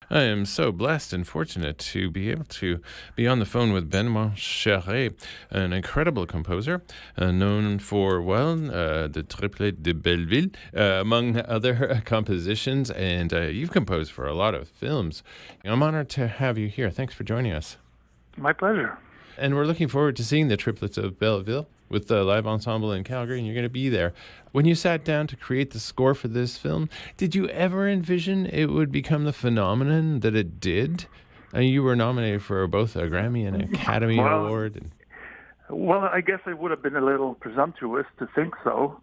I am so blessed and fortunate to be able to be on the phone with Benoît Charest, an incredible composer known for, the Triplets de Belleville, among other compositions. And you've composed for a lot of films. I'm honored to have you here. Thanks for joining us. My pleasure. And we're looking forward to seeing the Triplets of Belleville with the live ensemble in Calgary, and you're going to be there. When you sat down to create the score for this film, did you ever envision it would become the phenomenon that it did? You were nominated for both a Grammy and an Academy Award. Well, I guess I would have been a little presumptuous to think so.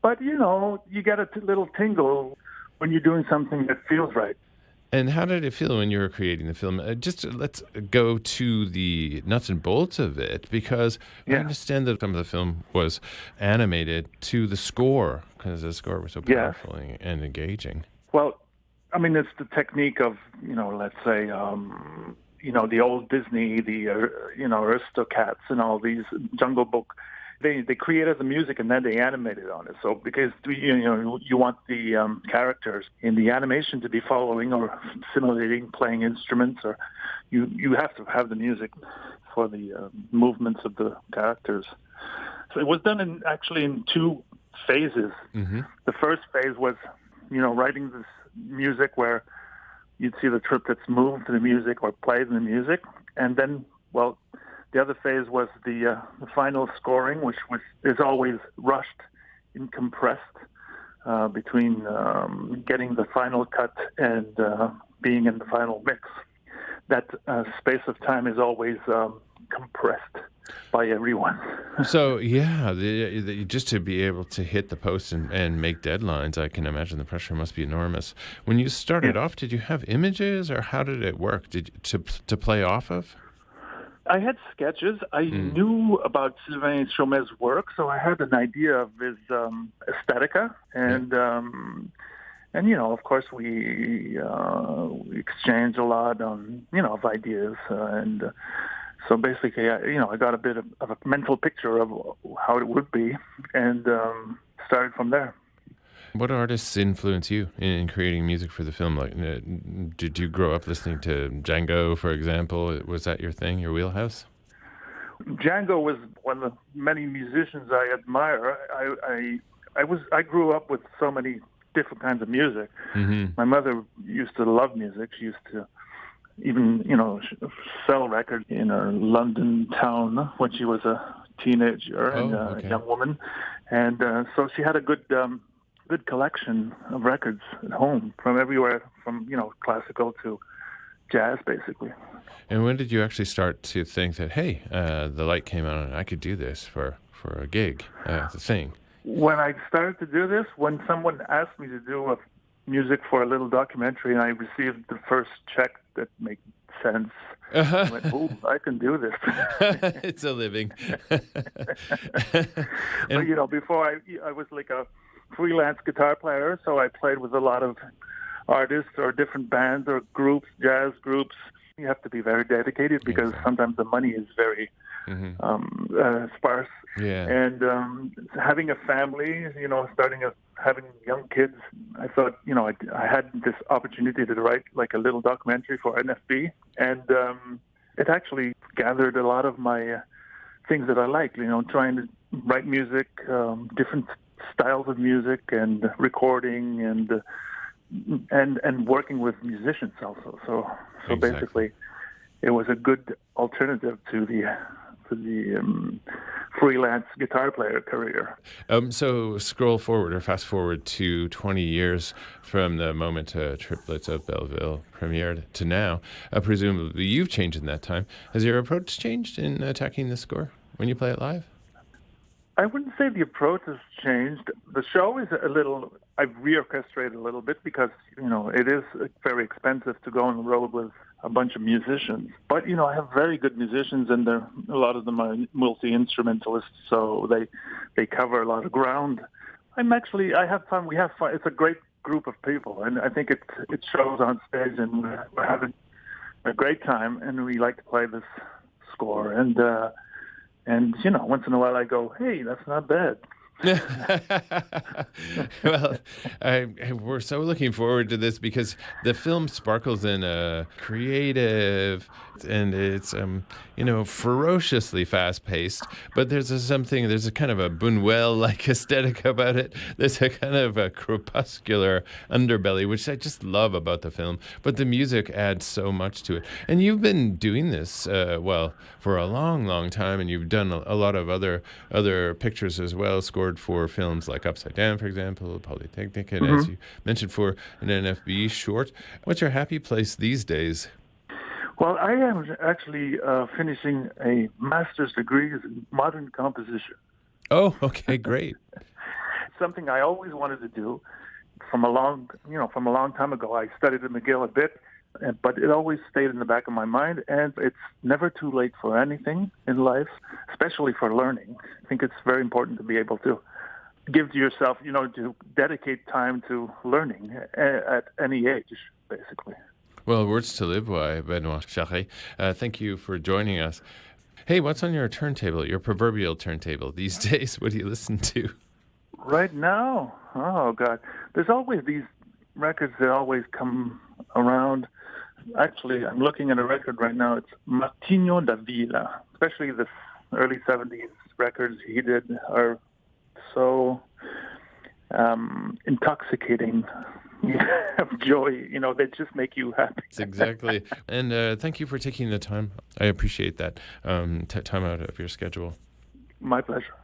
But, you get a little tingle when you're doing something that feels right. And how did it feel when you were creating the film? Let's go to the nuts and bolts of it, because I understand that some of the film was animated to the score, because the score was so powerful and engaging. Well, I mean, it's the technique of, let's say, the old Disney, the, Aristocats and all these Jungle Book. They created the music and then they animated on it. So because you want the characters in the animation to be following or simulating playing instruments, or you have to have the music for the movements of the characters. So it was done in two phases. Mm-hmm. The first phase was writing this music where you'd see the triplets move to the music or play to the music, and then the other phase was the final scoring, which is always rushed and compressed between getting the final cut and being in the final mix. That space of time is always compressed by everyone. So, just to be able to hit the post and make deadlines, I can imagine the pressure must be enormous. When you started off, did you have images, or how did it work? To play off of? I had sketches. I knew about Sylvain Chomet's work, so I had an idea of his aesthetica, and of course we exchanged a lot on of ideas, and so basically I got a bit of a mental picture of how it would be, and started from there. What artists influence you in creating music for the film? Like, did you grow up listening to Django, for example? Was that your thing, your wheelhouse? Django was one of the many musicians I admire. I grew up with so many different kinds of music. Mm-hmm. My mother used to love music. She used to even, sell records in her London town when she was a teenager and a young woman. And so she had a good collection of records at home from everywhere, from classical to jazz, basically. And when did you actually start to think that, hey, the light came on and I could do this for a gig, the thing? When I started to do this, when someone asked me to do music for a little documentary, and I received the first check that made sense. I went, I can do this. It's a living. But, before I was like a freelance guitar player, so I played with a lot of artists or different bands or groups, jazz groups. You have to be very dedicated because sometimes the money is very sparse. Yeah. And having a family, having young kids, I thought, I had this opportunity to write like a little documentary for NFB, and it actually gathered a lot of my things that I like, trying to write music, different styles of music and recording and working with musicians also. So basically, it was a good alternative to the freelance guitar player career. So scroll forward or fast forward to 20 years from the moment Triplets of Belleville premiered to now. Presumably you've changed in that time. Has your approach changed in attacking the score when you play it live? I wouldn't say the approach has changed. The show is I've reorchestrated a little bit because, it is very expensive to go on the road with a bunch of musicians. But, I have very good musicians, and a lot of them are multi-instrumentalists, so they cover a lot of ground. I have fun. We have fun. It's a great group of people, and I think it shows on stage, and we're having a great time, and we like to play this score. And once in a while I go, hey, that's not bad. Well, we're so looking forward to this because the film sparkles in creative, and it's ferociously fast paced. But there's a kind of a Buñuel-like aesthetic about it. There's a kind of a crepuscular underbelly, which I just love about the film. But the music adds so much to it. And you've been doing this for a long, long time, and you've done a lot of other pictures as well, scored for films like Upside Down, for example, Polytechnic, and as you mentioned, for an NFB short. What's your happy place these days? Well, I am actually finishing a master's degree in modern composition. Oh, okay, great. Something I always wanted to do from a long time ago. I studied at McGill a bit, but it always stayed in the back of my mind, and it's never too late for anything in life, especially for learning. I think it's very important to be able to give to yourself, to dedicate time to learning at any age, basically. Well, words to live by, Benoît Charest. Thank you for joining us. Hey, what's on your turntable, your proverbial turntable these days? What do you listen to? Right now? Oh, God. There's always these records that always come around. Actually, I'm looking at a record right now. It's Martinho da Vila. Especially the early 70s records he did are so intoxicating. Of joy, they just make you happy. Exactly. And thank you for taking the time. I appreciate that time out of your schedule. My pleasure.